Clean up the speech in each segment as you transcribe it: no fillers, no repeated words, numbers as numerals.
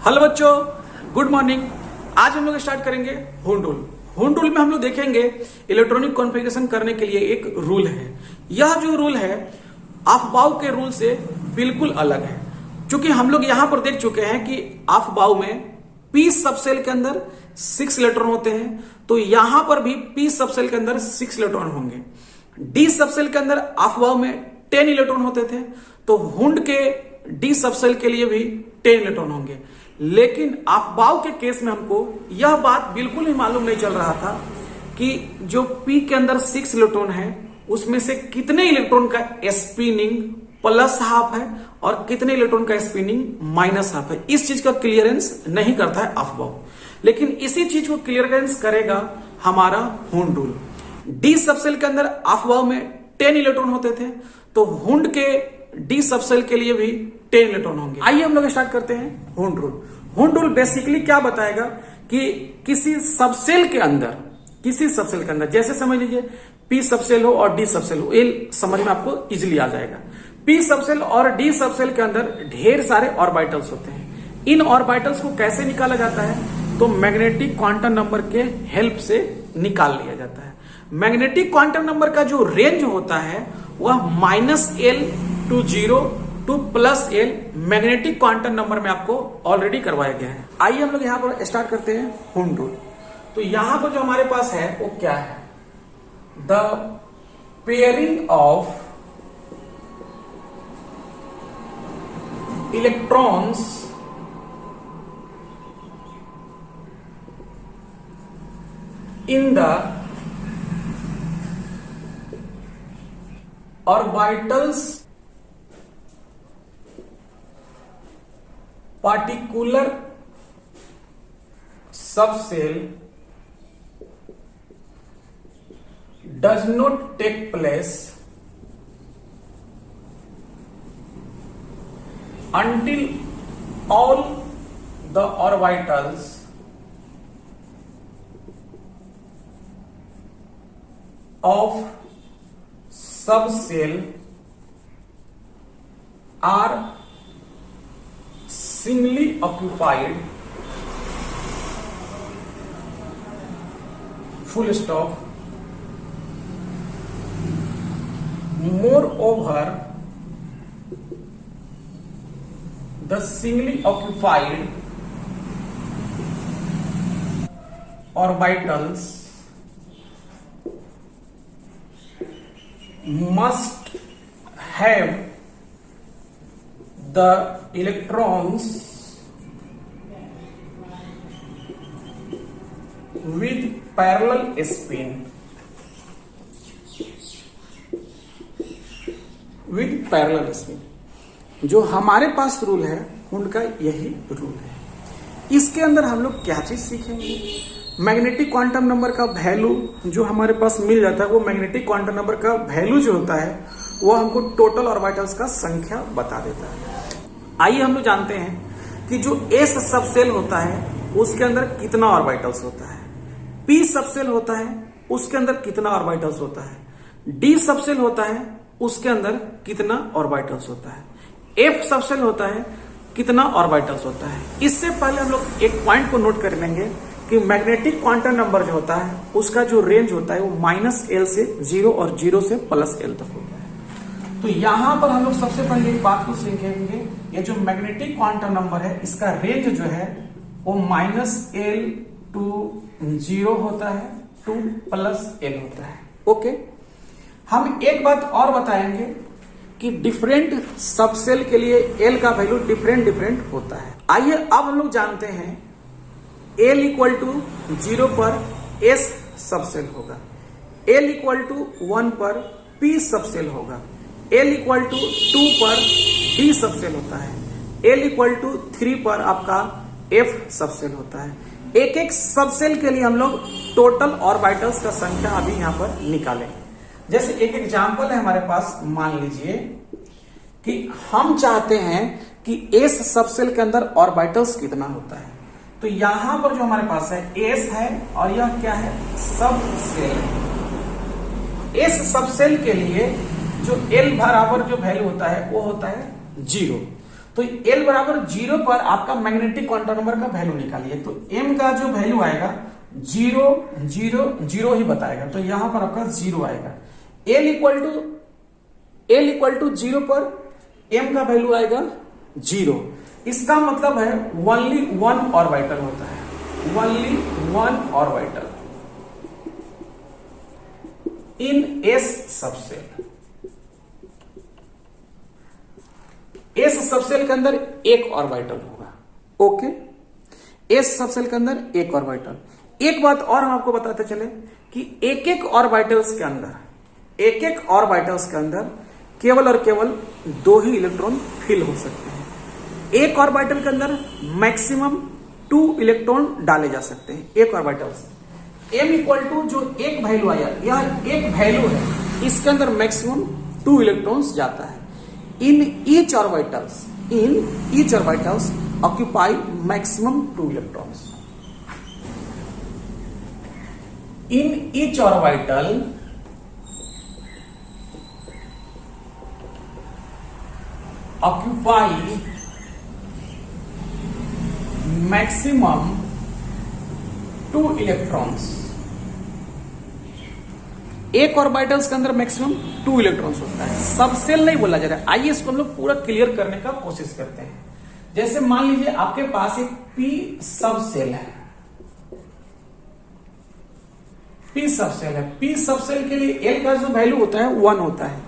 Hello बच्चों, good morning. आज हम लोग स्टार्ट करेंगे होम रूल। होम रूल में हम लोग देखेंगे इलेक्ट्रॉनिक कॉन्फ़िगरेशन करने के लिए एक रूल है। यह जो रूल है अफबाउ के रूल से बिल्कुल अलग है, क्योंकि हम लोग यहां पर देख चुके हैं कि अफबाउ में पी सबसेल के अंदर 6 इलेक्ट्रॉन होते हैं, तो यहां पर भी पी सबसेल के अंदर 6 इलेक्ट्रॉन होंगे। डी सबसेल के अंदर अफबाउ में 10 इलेक्ट्रॉन होते थे, तो हुंड के डी सबसेल के लिए भी 10 इलेक्ट्रॉन होंगे। लेकिन अफबाउ के केस में हमको यह बात बिल्कुल ही मालूम नहीं चल रहा था कि जो पी के अंदर 6 इलेक्ट्रॉन है उसमें से कितने इलेक्ट्रॉन का स्पिनिंग प्लस हाफ है और कितने इलेक्ट्रॉन का स्पिनिंग माइनस हाफ है। इस चीज का क्लियरेंस नहीं करता है अफबाउ, लेकिन इसी चीज को क्लियरेंस करेगा हमारा हुंड रूल। डी सबसेल के अंदर अफबाउ में 10 इलेक्ट्रॉन होते थे, तो हुंड के डी सबसेल के लिए भी 10 इलेक्ट्रॉन होंगे। आइए हम लोग स्टार्ट करते हैं Hund rule. Hund rule basically क्या बताएगा कि किसी सबसेल के अंदर जैसे समझ लीजिए पी सबसेल हो और डी सबसेल हो, ये समझ में आपको इजीली आ जाएगा। पी सबसेल और डी सबसेल के अंदर ढेर सारे ऑर्बिटल्स होते हैं। इन ऑर्बिटल्स को कैसे निकाला जाता है? तो मैग्नेटिक क्वांटम नंबर के हेल्प से निकाल लिया जाता है। मैग्नेटिक क्वांटम नंबर का जो रेंज होता है वह -L to 0 to +L magnetic quantum number में आपको ऑलरेडी करवाया गया है। आइए हम लोग यहां पर स्टार्ट करते हैं हुंड रूल। तो यहां पर जो हमारे पास है वो क्या है? The pairing of electrons in the orbitals particular subcell does not take place until all the orbitals of subcell are singly occupied, full stop. Moreover, the singly occupied orbitals must have the electrons with parallel spin. जो हमारे पास rule है उनका यही rule है। इसके अंदर हम लोग क्या चीज सीखेंगे? मैग्नेटिक क्वांटम नंबर का वैल्यू जो हमारे पास मिल जाता है, वो मैग्नेटिक क्वांटम नंबर का वैल्यू जो होता है वो हमको टोटल ऑर्बिटल्स का संख्या बता देता है। आइए हम लोग जानते हैं कि जो एस सबसेल होता है उसके अंदर कितना ऑर्बिटल्स होता है, पी सबसेल होता है उसके अंदर कितना ऑर्बिटल्स होता है, डी सबसेल होता है उसके अंदर कितना ऑर्बिटल्स होता है, एफ सबसेल होता है कितना ऑर्बिटल्स होता है। इससे पहले हम लोग एक पॉइंट को नोट कर लेंगे कि मैग्नेटिक क्वांटम नंबर जो होता है उसका जो रेंज होता है वो -L से 0 और 0 से +L तक होता है। तो यहां पर हम लोग सबसे पहले एक बात को सीखेंगे, ये जो मैग्नेटिक क्वांटम नंबर है इसका रेंज जो है वो -L टू 0 होता है टू +L होता है। ओके, हम एक बात और बताएंगे कि डिफरेंट सबसेल के लिए L का वैल्यू डिफरेंट होता है। आइए अब हम लोग जानते हैं L = 0 पर S सबसेल होगा, L = 1 पर P सबसेल होगा, L = 2 पर D सबसेल होता है, L = 3 पर आपका F सबसेल होता है। एक एक सबसेल के लिए हम लोग टोटल ऑर्बिटल्स का संख्या अभी यहां पर निकालेंगे। जैसे एक एग्जांपल है हमारे पास, मान लीजिए कि हम चाहते हैं कि S सबसेल के अंदर ऑर्बिटल्स कितना होता है। तो यहां पर जो हमारे पास है S है और यह क्या है? सबसेल। S सबसेल के लिए जो L बराबर जो वैल्यू होता है वो होता है 0। तो L बराबर 0 पर आपका मैग्नेटिक क्वांटम नंबर का वैल्यू निकालिए। तो M का जो वैल्यू आएगा 0 0 0 ही बताएगा, तो यहां पर आपका 0 आएगा। L इक्वल टू 0 पर M का वैल्यू आएगा 0। इसका मतलब है ओनली वन ऑर्बिटल होता है, ओनली वन ऑर्बिटल इन S सबसेल। S सबसेल के अंदर एक ऑर्बिटल होगा। ओके, S सबसेल के अंदर एक ऑर्बिटल। एक बात और हम आपको बताते चले कि एक एक ऑर्बिटल्स के अंदर केवल और केवल 2 ही इलेक्ट्रॉन फिल हो सकते हैं। एक ऑर्बिटल के अंदर मैक्सिमम 2 इलेक्ट्रॉन डाले जा सकते हैं एक ऑर्बिटल से। M इक्वल टू जो एक वैल्यू आया, यह एक वैल्यू है, इसके अंदर मैक्सिमम 2 इलेक्ट्रॉन्स जाता है। In each orbitals occupy maximum 2 electrons. In each orbital occupy maximum 2 electrons। एक ऑर्बिटल्स के अंदर मैक्सिमम 2 इलेक्ट्रॉन्स होता है। सबसेल नहीं बोला जा रहा है। आइए इसको हम लोग पूरा क्लियर करने का कोशिश करते हैं। जैसे मान लीजिए आपके पास एक पी सबसेल है, पी सबसेल के लिए एल का जो वैल्यू होता है 1 होता है।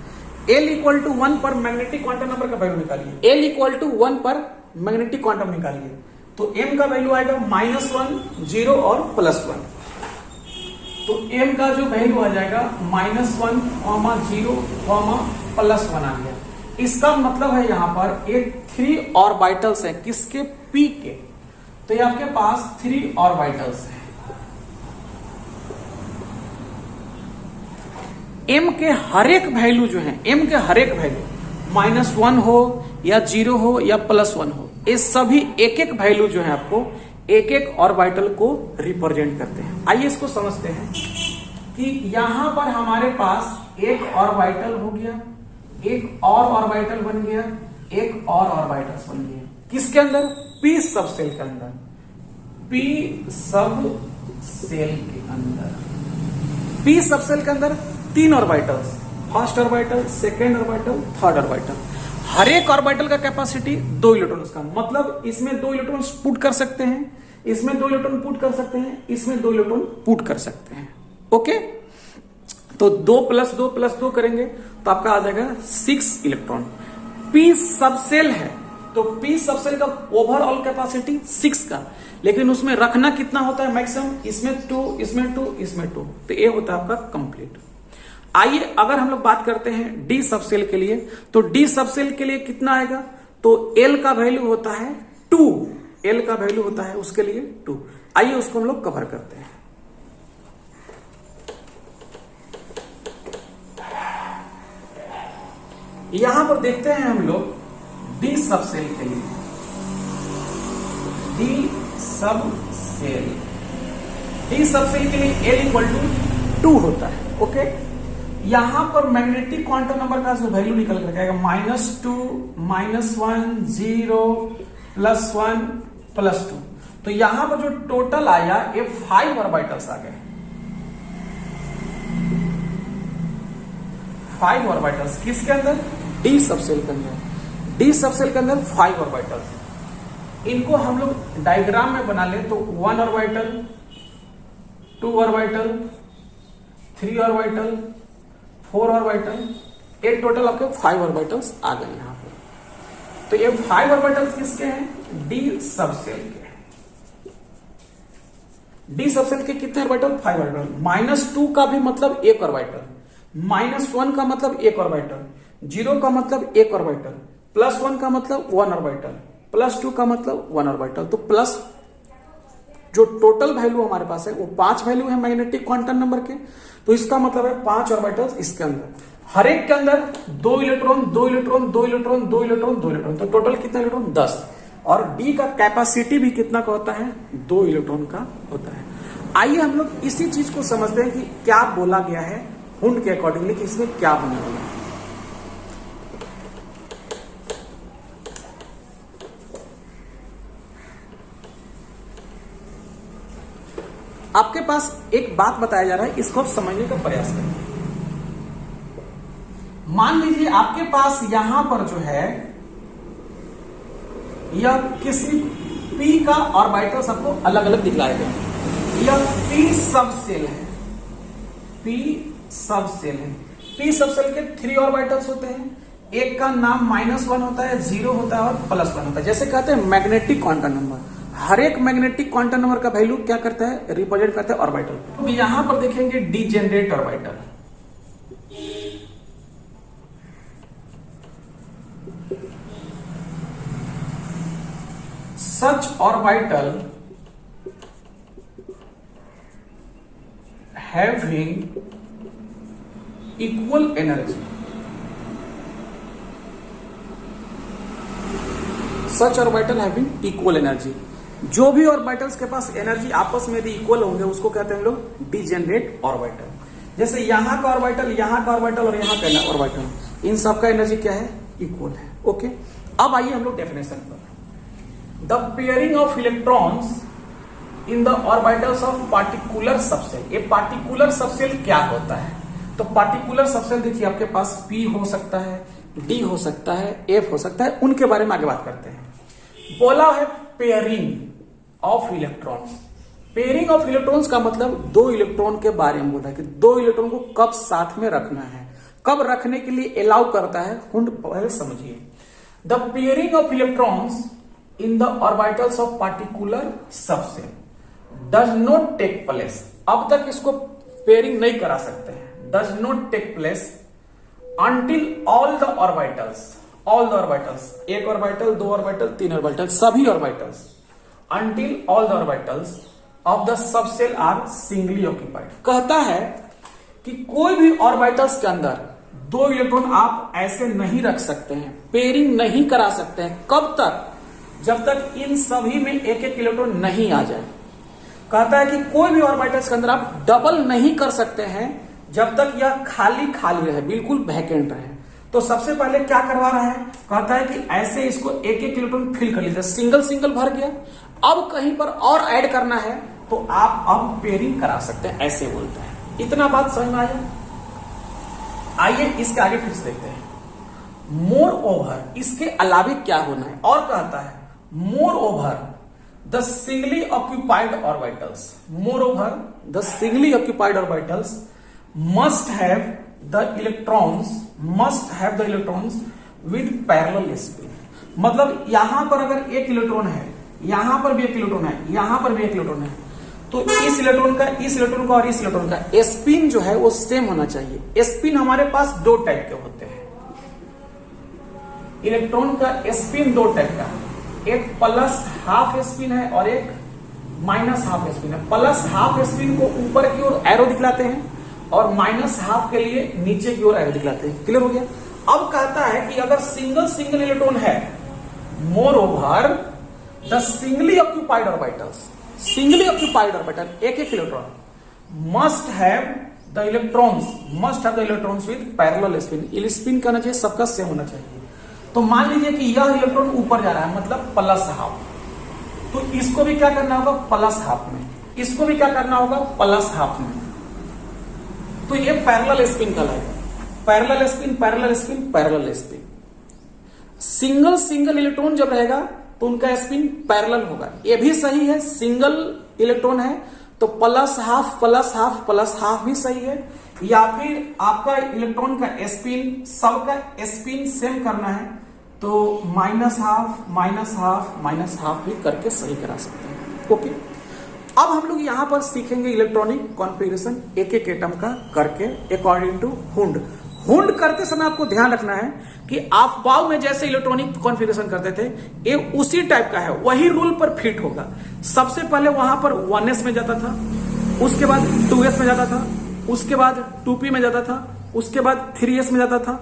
एल इक्वल टू 1 पर मैग्नेटिक क्वांटम नंबर का वैल्यू निकालिए। एल इक्वल टू 1 पर मैग्नेटिक क्वांटम निकालिए, तो एम का वैल्यू आएगा -1 0 और +1। तो एम का जो वैल्यू आ जाएगा -1 0 +1 आ गया। इसका मतलब है यहां पर एक 3 ऑर्बिटल्स है किसके, पी के। तो ये आपके पास 3 ऑर्बिटल्स है। एम के हर एक वैल्यू जो है, एम के हर एक वैल्यू -1 हो या 0 हो या +1 हो, ये सभी एक एक वैल्यू जो है आपको एक एक ऑर्बिटल को रिप्रेजेंट करते हैं। आइए इसको समझते हैं कि यहां पर हमारे पास एक ऑर्बिटल हो गया, एक और ऑर्बिटल बन गया, एक और ऑर्बिटल बन गया। किसके अंदर, पी सबसेल के अंदर। पी सबसेल के अंदर, पी सबसेल के अंदर 3 orbitals, first orbital, second orbital, third orbital. हर एक ऑर्बिटल का कैपेसिटी 2 इलेक्ट्रॉन्स का, मतलब इसमें 2 इलेक्ट्रॉन्स पुट कर सकते हैं, इसमें 2 इलेक्ट्रॉन पुट कर सकते हैं, इसमें 2 इलेक्ट्रॉन पुट कर सकते हैं। ओके, तो 2 + 2 + 2 करेंगे तो आपका आ जाएगा 6 इलेक्ट्रॉन। पी सबसेल है तो पी सबसेल का ओवरऑल कैपेसिटी 6 का, लेकिन उसमें रखना कितना होता है मैक्सिमम, इसमें 2, इसमें 2, इसमें 2, तो ये होता है आपका कंप्लीट। आइए अगर हम लोग बात करते हैं डी सबसेल के लिए, तो डी सबसेल के लिए कितना आएगा, तो एल का वैल्यू होता है 2, एल का वैल्यू होता है उसके लिए 2। आइए उसको हम लोग कवर करते हैं। यहां पर देखते हैं हम लोग डी सबसेल के लिए, डी सबसेल के लिए एल इक्वल टू 2 होता है। ओके, यहां पर मैग्नेटिक क्वांटम नंबर का जो वैल्यू निकल कर आएगा -2 -1 0 +1 +2। तो यहां पर जो टोटल आया ये 5 ऑर्बिटल्स आ गए, 5 ऑर्बिटल्स किसके अंदर, डी सबसेल के अंदर। डी सबसेल के अंदर 5 ऑर्बिटल्स। इनको हम लोग डायग्राम में बना ले तो 1 ऑर्बिटल, 2 ऑर्बिटल, 3 ऑर्बिटल, 4 ऑर्बिटल, एक टोटल आपके 5 ऑर्बिटल्स आ गए यहां पे। तो ये 5 ऑर्बिटल्स किसके हैं, डी सबसेल के। डी सबसेल के कितने ऑर्बिटल, 5 ऑर्बिटल। -2 का भी मतलब एक ऑर्बिटल, -1 का मतलब एक ऑर्बिटल, 0 का मतलब एक ऑर्बिटल, +1 का मतलब 1 ऑर्बिटल, +2 का मतलब 1 ऑर्बिटल। तो प्लस जो टोटल वैल्यू हमारे पास है वो 5 वैल्यू है मैग्नेटिक क्वांटम नंबर के। तो इसका मतलब है 5 ऑर्बिटल्स इसके अंदर, हर एक के अंदर 2 electron 2 electron 2 electron 2 electron 2 electron, तो टोटल कितना इलेक्ट्रॉन, 10। और डी का कैपेसिटी भी कितना का होता है, 2 इलेक्ट्रॉन का होता है। आइए हम लोग इसी चीज को समझते हैं कि क्या बोला गया है हुंड के अकॉर्डिंगली कि इसमें क्या होने वाला है। आपके पास एक बात बताया जा रहा है, इसको आप समझने का प्रयास करें। मान लीजिए आपके पास यहां पर जो है यह किसी p का ऑर्बिटल सबको अलग अलग दिखलाए गए। यह p सब सेल है, p सब सेल है। p सब सेल के 3 ऑर्बिटल्स होते हैं, एक का नाम -1 होता है, 0 होता है और +1 होता है। जैसे कहते हैं मैग्नेटिक क्वांटम नंबर, हर एक मैग्नेटिक क्वांटम नंबर का वैल्यू क्या करता है, रिप्रेजेंट करता है ऑर्बिटल। तो यहां पर देखेंगे degenerate orbital, such orbital having equal energy, such orbital having equal energy, जो भी ऑर्बिटल्स के पास एनर्जी आपस में यदि इक्वल होंगे उसको कहते हैं हम लोग डिजेनरेट ऑर्बिटल। जैसे यहां का ऑर्बिटल, यहां का ऑर्बिटल और यहां का ऑर्बिटल, इन सब का एनर्जी क्या है, इक्वल है। ओके, अब आइए हम लोग डेफिनेशन पर। The pairing of electrons in the orbitals of particular subshell, ये particular subshell क्या होता है? तो particular subshell देखिए आपके पास P हो सकता है, D हो सकता है, F हो सकता है, उनके बारे में आगे बात करते हैं। बोला है pairing of electrons. Pairing of electrons का मतलब 2 इलेक्ट्रॉन के बारे में बोला है कि 2 इलेक्ट्रॉन को कब साथ में रखना है, कब रखने के लिए अलाउ करता है, पहले समझिए। The pairing of electrons in the orbitals of particular subshell does not take place, अब तक इसको पेयरिंग नहीं करा सकते हैं, does not take place until all the orbitals, एक ऑर्बिटल, 2 ऑर्बिटल, 3 ऑर्बिटल, सभी orbitals, until all the orbitals of the subshell are singly occupied। कहता है कि कोई भी ऑर्बिटल्स के अंदर 2 इलेक्ट्रॉन आप ऐसे नहीं रख सकते हैं, पेयरिंग नहीं करा सकते हैं। कब तक? जब तक इन सभी में एक एक इलेक्ट्रॉन नहीं आ जाए। कहता है कि कोई भी ऑर्बिटल्स के अंदर आप डबल नहीं कर सकते हैं जब तक यह खाली खाली रहे, बिल्कुल वैकेंट रहे। तो सबसे पहले क्या करवा रहा है, कहता है कि ऐसे इसको एक एक इलेक्ट्रॉन फिल कर लीजिए, सिंगल सिंगल भर गया, अब कहीं पर और ऐड करना है तो आप अब पेयरिंग करा सकते हैं, ऐसे बोलता है। इतना बात समझ में आया? आइए इसके आगे फिर से देखते हैं। मोर ओवर, इसके अलावे क्या होना है, और कहता है moreover the singly occupied orbitals, moreover the singly occupied orbitals must have the electrons with parallel spin। मतलब यहां पर अगर एक इलेक्ट्रॉन है, यहां पर भी एक इलेक्ट्रॉन है, यहां पर भी एक इलेक्ट्रॉन है, तो इस इलेक्ट्रॉन का, इस इलेक्ट्रॉन का और इस इलेक्ट्रॉन का स्पिन जो है वो सेम होना चाहिए। स्पिन हमारे पास 2 टाइप के होते हैं, इलेक्ट्रॉन का स्पिन 2 टाइप का, एक +½ स्पिन है और एक -½ स्पिन है। +½ स्पिन को ऊपर की ओर एरो दिखलाते हैं और -½ के लिए नीचे की ओर एरो दिखलाते हैं। क्लियर हो गया? अब कहता है कि अगर सिंगल इलेक्ट्रॉन है, more over the singly occupied orbitals, एक एक electron must have the electrons with parallel spin. Spin करना चाहिए, सबका सेम होना चाहिए। तो मान लीजिए कि यह इलेक्ट्रॉन ऊपर जा रहा है, मतलब +½ तो इसको भी क्या करना होगा, +½ में, इसको भी क्या करना होगा, +½ में। तो ये पैरेलल स्पिन कहलाएगा, पैरेलल स्पिन। सिंगल इलेक्ट्रॉन जब रहेगा तो उनका स्पिन पैरेलल होगा। ये भी सही है, सिंगल इलेक्ट्रॉन है तो +½ भी सही है, या फिर आपका इलेक्ट्रॉन का स्पिन, सबका स्पिन सेम करना है तो -½ भी करके सही करा सकते हैं। ओके, अब हम लोग यहां पर सीखेंगे इलेक्ट्रॉनिक कॉन्फ़िगरेशन एक एक एटम का करके अकॉर्डिंग टू हुंड। हुंड करते समय आपको ध्यान रखना है कि अफबाउ में जैसे इलेक्ट्रॉनिक कॉन्फ़िगरेशन करते थे, ये उसी टाइप का है, वही रूल पर फिट होगा। सबसे पहले वहां पर 1s में जाता था, उसके बाद 2s में जाता था, उसके बाद 2p में जाता था, उसके बाद 3s में जाता था,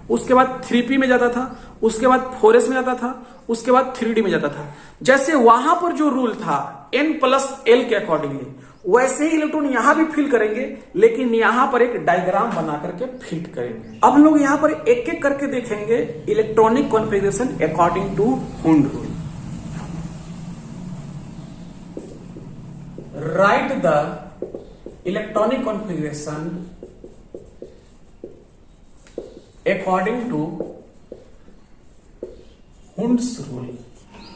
उसके बाद 3p में जाता था, उसके बाद 4s में जाता था, उसके बाद 3d में जाता था। जैसे वहां पर जो रूल था n+l के अकॉर्डिंगली, वैसे ही इलेक्ट्रॉन यहां भी फिल करेंगे, लेकिन यहां पर एक डायग्राम बना करके फिट करेंगे। अब हम लोग यहां पर एक एक करके देखेंगे electronic configuration according to Hund rule. Write the electronic configuration according to Hund's rule.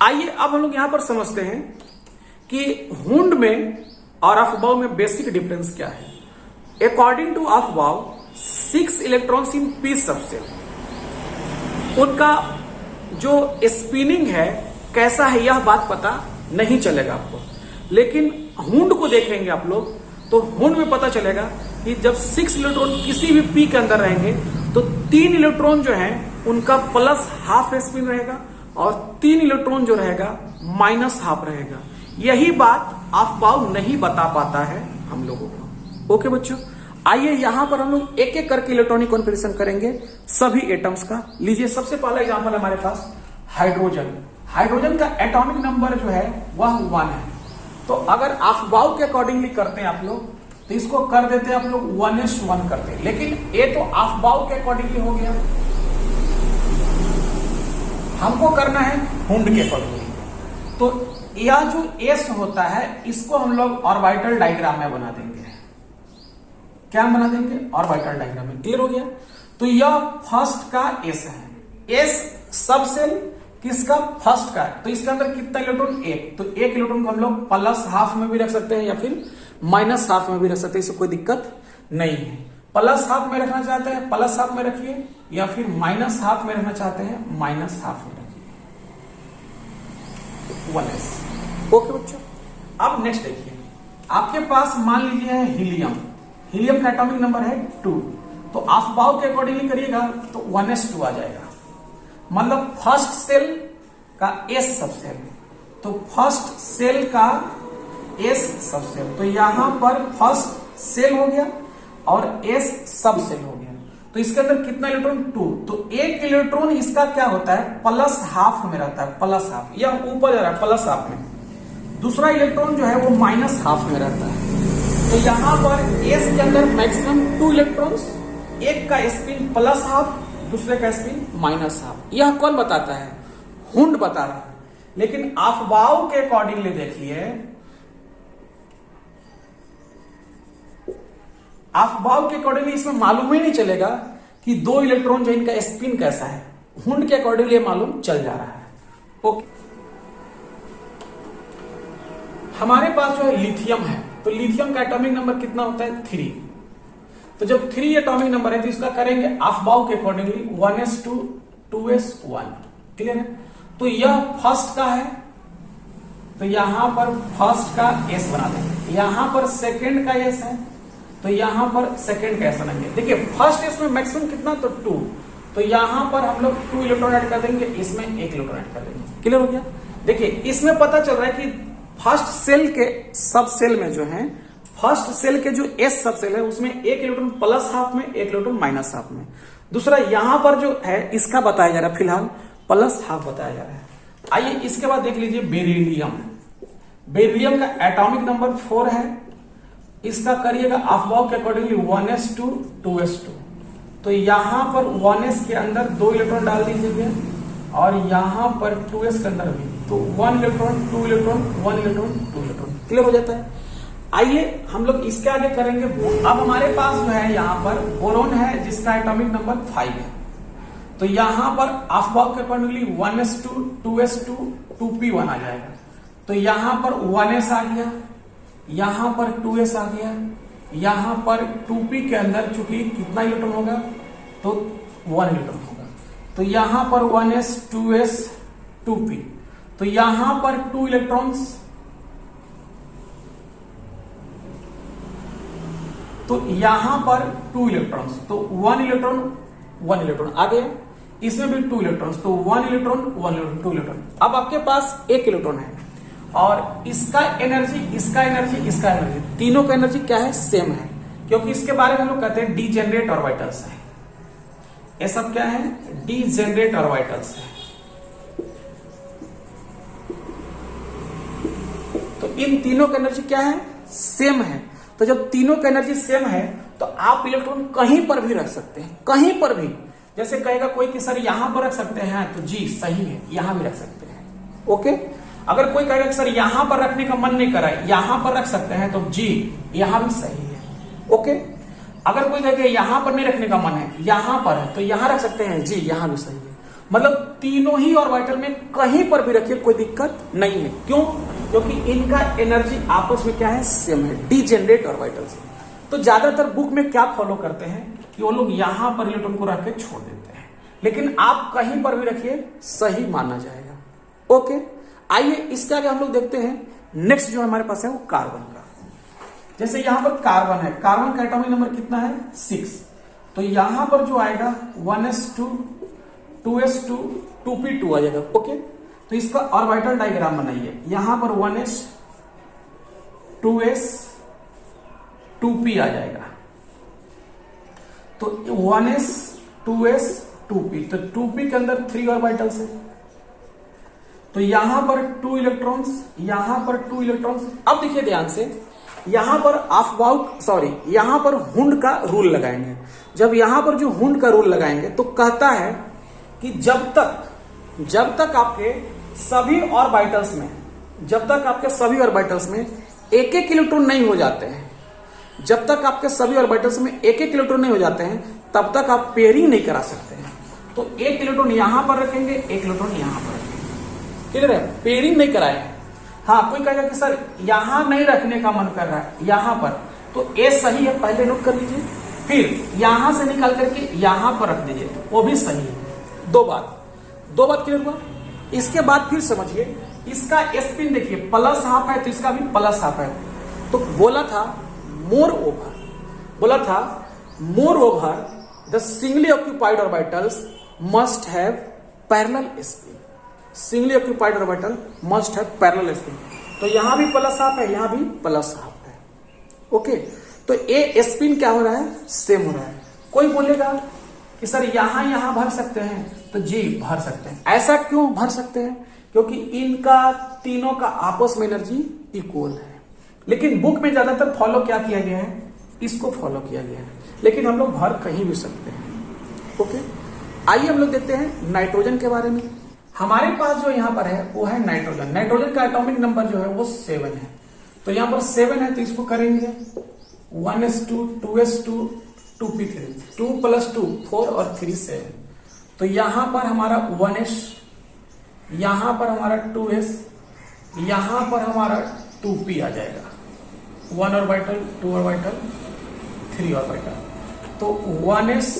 आइए अब हम लोग यहां पर समझते हैं कि हुंड में और अफबाउ में बेसिक डिफरेंस क्या है। According to Aufbau 6 electrons in P subshell, उनका जो स्पिनिंग है कैसा है यह बात पता नहीं चलेगा आपको, लेकिन हुंड को देखेंगे आप लोग तो हुंड में पता चलेगा कि जब 6 इलेक्ट्रॉन किसी भी पी के अंदर रहेंगे तो 3 इलेक्ट्रॉन जो है उनका प्लस हाफ स्पिन रहेगा और 3 इलेक्ट्रॉन जो रहेगा माइनस हाफ रहेगा। यही बात अफबाउ नहीं बता पाता है हम लोगों को। ओके बच्चों, आइए यहां पर हम लोग एक एक करके इलेक्ट्रॉनिक कॉन्फ़िगरेशन करेंगे सभी एटम्स का। लीजिए सबसे पहला एग्जांपल हमारे पास हाइड्रोजन। हाइड्रोजन का एटॉमिक नंबर जो है वह 1 है। तो अगर अफबाउ के अकॉर्डिंगली करते हैं आप लोग तो इसको कर देते हैं आप लोग 1:1 करते हैं, लेकिन ये तो अफबाउ के अकॉर्डिंगली हो गया, हमको करना है हुंड के अकॉर्डिंगली। तो यह जो एस होता है इसको हम लोग ऑर्बिटल डायग्राम में बना देंगे। क्या बना देंगे? ऑर्बिटल डायग्राम में। क्लियर हो गया? तो यह फर्स्ट का एस है। एस सब सेल किसका? फर्स्ट का है। तो इसके अंदर कितना इलेक्ट्रॉन? 1। तो 1 इलेक्ट्रॉन को हम लोग प्लस हाफ में भी रख सकते हैं या फिर माइनस हाफ में भी रख सकते हैं, इससे कोई दिक्कत नहीं है। प्लस हाफ में रखना चाहते हैं प्लस हाफ में रखिए, या फिर माइनस हाफ में रखना चाहते हैं माइनस हाफ में रखिए। 1s। ओके बच्चों, अब नेक्स्ट देखिए, आपके पास मान लीजिए है हीलियम। हीलियम का एटॉमिक नंबर है 2। तो अफबाउ के अकॉर्डिंगली करिएगा तो 1s2 आ जाएगा। मतलब फर्स्ट सेल का एस सबसेल, तो फर्स्ट सेल का एस सबसेल, तो यहां पर फर्स्ट सेल हो गया और एस सब सेल हो गया। तो इसके अंदर कितना इलेक्ट्रॉन? 2। तो 1 इलेक्ट्रॉन इसका क्या होता है? प्लस हाफ में रहता है, प्लस हाफ, यह ऊपर जा रहा है प्लस हाफ में। दूसरा इलेक्ट्रॉन जो है वो माइनस हाफ में रहता है। तो यहां पर एस के अंदर मैक्सिमम 2 इलेक्ट्रॉन्स, एक का स्पिन प्लस हाफ, दूसरे का स्पिन माइनस हाफ। यह कौन बताता है? हुंड बता रहा है। लेकिन अफबाउ के अकॉर्डिंगली देखिए, अफबाउ के अकॉर्डिंगली इसमें मालूम ही नहीं चलेगा कि 2 इलेक्ट्रॉन जो इनका स्पिन कैसा है। हुंड के अकॉर्डिंगली मालूम चल जा रहा है। ओके, हमारे पास जो है लिथियम है, तो लिथियम का एटॉमिक नंबर कितना होता है? 3। तो जब 3 एटॉमिक नंबर है तो इसका करेंगे अफबाउ के अकॉर्डिंगली 1s2 2s1। क्लियर है? तो यह फर्स्ट का है तो यहां पर फर्स्ट का एस बना देंगे। यहां पर सेकंड का एस है तो यहां पर सेकंड का एस बनाएंगे। देखिए फर्स्ट एस में मैक्सिमम कितना? तो 2। तो यहां पर हम लोग 2 इलेक्ट्रॉन ऐड कर देंगे, इसमें 1 इलेक्ट्रॉन ऐड कर देंगे। क्लियर हो गया? देखिए इसमें पता चल रहा है कि फर्स्ट सेल के सब सेल में जो है, फर्स्ट सेल के जो एस सब सेल है उसमें 1 इलेक्ट्रॉन प्लस हाफ में, 1 इलेक्ट्रॉन माइनस हाफ में। दूसरा यहां पर जो है इसका बताया जा रहा है, फिलहाल प्लस हाफ बताया जा रहा है। आइए इसके बाद देख लीजिए बेरिलियम। बेरिलियम का एटॉमिक नंबर 4 है। इसका करिएगा अफबाउ के अकॉर्डिंगली 1s2 2s2। तो यहां पर 1s के अंदर 2 इलेक्ट्रॉन डाल दीजिए और यहां पर 2s के अंदर भी, तो 1 electron 2 electron 1 electron 2 electron. Clear हो जाता है? आइए हम लोग इसके आगे करेंगे। अब हमारे पास जो है यहां पर बोरोन है जिसका एटॉमिक नंबर 5 है। तो यहां पर अफबाउ के अकॉर्डिंगली 1s2 2s2 2p1 आ जाएगा। तो यहां पर 1s आ गया, यहां पर 2s आ गया, यहां पर 2p के अंदर चूंकि कितना इलेक्ट्रॉन होगा? तो 1 इलेक्ट्रॉन होगा। तो यहां पर 1s 2s 2p, तो यहां पर 2 इलेक्ट्रॉन्स, तो यहां पर 2 इलेक्ट्रॉन्स, तो 1 इलेक्ट्रॉन आ गया। इसमें भी 2 इलेक्ट्रॉन्स, तो 1 इलेक्ट्रॉन 1 इलेक्ट्रॉन 2 इलेक्ट्रॉन। अब आपके पास 1 इलेक्ट्रॉन है और इसका एनर्जी, इसका एनर्जी, इसका एनर्जी, तीनों का एनर्जी क्या है? सेम है, क्योंकि इसके बारे में हम लोग कहते हैं डीजेनरेट ऑर्बिटल्स है। ये सब क्या है? डीजेनरेट ऑर्बिटल्स है। तो इन तीनों का एनर्जी क्या है? सेम है। तो जब तीनों का एनर्जी सेम है तो आप इलेक्ट्रॉन कहीं पर भी रख सकते हैं, कहीं पर भी। जैसे कहेगा कोई कि सर यहां पर रख सकते हैं, तो जी सही है, यहां भी रख सकते हैं। ओके, अगर कोई कहेगा सर यहां पर रखने का मन नहीं कर रहा है, यहां पर रख सकते हैं, तो जी यहां भी सही है। ओके, अगर कोई कहेगा यहां पर नहीं रखने का मन है, यहां पर है, तो यहां रख सकते हैं, जी यहां भी सही है। मतलब तीनों ही ऑर्बिटल में कहीं पर भी रखिए कोई दिक्कत नहीं है। क्यों? क्योंकि इनका एनर्जी आपस में क्या है, सेम है, डीजेनरेट ऑर्बिटल से। तो ज्यादातर बुक में क्या फॉलो करते हैं कि वो लोग यहां पर इलेक्ट्रॉन को रख के छोड़ देते हैं, लेकिन आप कहीं पर भी रखिए सही माना जाएगा। ओके, आइए इसके आगे हम लोग देखते हैं नेक्स्ट जो हमारे पास है वो कार्बन का। जैसे यहां पर कार्बन है, कार्बन का एटॉमिक नंबर कितना है, 6। तो यहां पर जो आएगा 1s2 2s2 2p2 आ जाएगा। ओके, तो इसका ऑर्बिटल डायग्राम बनाइए। यहां पर 1s 2s 2p आ जाएगा। तो 1s 2s 2p, तो 2p के अंदर 3 ऑर्बिटल्स है। तो यहां पर 2 इलेक्ट्रॉन्स, यहां पर 2 इलेक्ट्रॉन्स। अब देखिए ध्यान से, यहां पर यहां पर हुंड का रूल लगाएंगे। जब यहां पर जो हुंड का रूल लगाएंगे तो कहता है कि जब तक आपके सभी ऑर्बिटल्स में एक एक इलेक्ट्रॉन नहीं हो जाते हैं, जब तक आपके सभी ऑर्बिटल्स में एक एक इलेक्ट्रॉन नहीं हो जाते हैं, तब तक आप पेयरिंग नहीं करा सकते हैं। तो एक इलेक्ट्रॉन यहां पर रखेंगे, एक इलेक्ट्रॉन यहां पर रखेंगे, क्लियर है, पेयरिंग नहीं कराए। हाँ, कोई कहेगा कि सर यहां नहीं रखने का मन कर रहा है, यहां पर, तो ए सही है, पहले नोट कर लीजिए, फिर यहां से निकाल करके यहां पर रख दीजिए, वो भी सही है। दो बात क्लियर हुआ। इसके बाद फिर समझिए, इसका स्पिन देखिए प्लस हाफ है, तो इसका भी प्लस हाफ है। तो बोला था more over the singly occupied orbitals must have parallel spin. Singly occupied orbital must have parallel spin. तो यहां भी प्लस हाफ है, यहां भी प्लस हाफ है। ओके, तो ए स्पिन क्या हो रहा है, सेम हो रहा है। कोई बोलेगा कि सर यहां भर सकते हैं, तो जी भर सकते हैं। ऐसा क्यों भर सकते हैं? क्योंकि इनका तीनों का आपस में एनर्जी इक्वल है। लेकिन बुक में ज्यादातर फॉलो क्या किया गया है, इसको फॉलो किया गया है, लेकिन हम लोग भर कहीं भी सकते हैं। ओके, आइए हम लोग देखते हैं नाइट्रोजन के बारे में। हमारे पास जो यहां पर है वो है नाइट्रोजन। नाइट्रोजन का एटॉमिक नंबर जो है वो 7 है। तो यहां पर 7 है, तो इसको करेंगे 1s2 2s2 2p3, 2 + 2 4 और 3 7। तो यहां पर हमारा 1s, यहां पर हमारा 2s, यहां पर हमारा 2p आ जाएगा। 1 ऑर्बिटल 2 ऑर्बिटल 3 ऑर्बिटल, तो 1s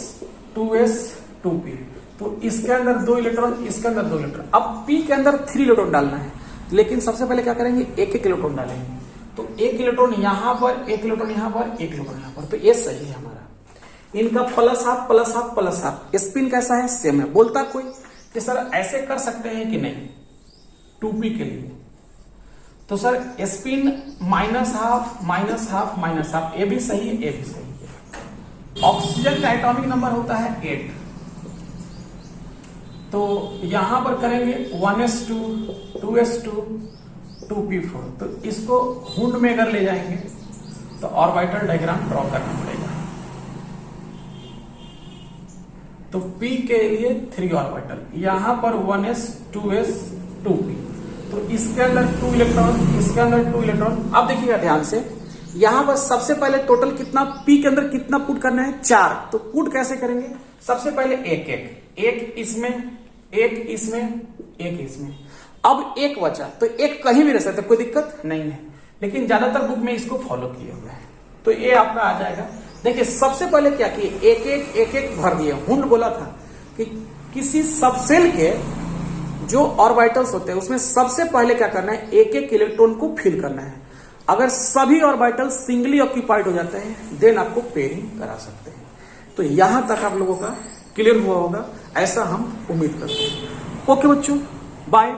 2s 2p। तो इसके अंदर 2 इलेक्ट्रॉन, इसके अंदर 2 इलेक्ट्रॉन। अब p के अंदर 3 इलेक्ट्रॉन डालना है, लेकिन सबसे पहले क्या करेंगे, एक एक इलेक्ट्रॉन डालेंगे। तो एक इलेक्ट्रॉन यहां पर, एक इलेक्ट्रॉन यहां पर, एक इलेक्ट्रॉन यहां पर। तो ये सही है हमारा। इनका plus half plus half plus half, spin कैसा है, सेम है। बोलता कोई कि सर ऐसे कर सकते हैं कि नहीं 2p के लिए, तो sir spin minus half minus half minus half, ये भी सही है, ये भी सही है। ऑक्सीजन का एटॉमिक नंबर होता है 8। तो यहां पर करेंगे 1s2 2s2 2p4। तो इसको हुंड में अगर ले जाएंगे तो ऑर्बिटल डायग्राम ड्रॉ करना पड़ेगा। तो p के लिए 3 ऑर्बिटल, यहां पर 1s 2s 2p। तो इसके अंदर 2 इलेक्ट्रॉन, इसके अंदर 2 इलेक्ट्रॉन। अब देखिएगा ध्यान से, यहां पर सबसे पहले टोटल कितना, p के अंदर कितना पुट करना है, 4। तो पुट कैसे करेंगे, सबसे पहले एक इसमें, एक इसमें, एक इसमें। अब एक बचा, तो एक कहीं भी रह सकता है, कोई दिक्कत नहीं है, लेकिन ज्यादातर बुक में इसको फॉलो किए हुए हैं। तो ये आपका आ जाएगा। देखिए सबसे पहले क्या किए, एक एक भर दिए। हुंड बोला था कि किसी सबसेल के जो ऑर्बिटल्स होते हैं उसमें सबसे पहले क्या करना है, एक एक इलेक्ट्रॉन को फिल करना है। अगर सभी ऑर्बिटल सिंगली ऑक्यूपाइड हो जाते हैं, देन आपको पेयरिंग करा सकते हैं। तो यहां तक आप लोगों का क्लियर हुआ होगा, ऐसा हम उम्मीद करते हैं। ओके बच्चों, बाय।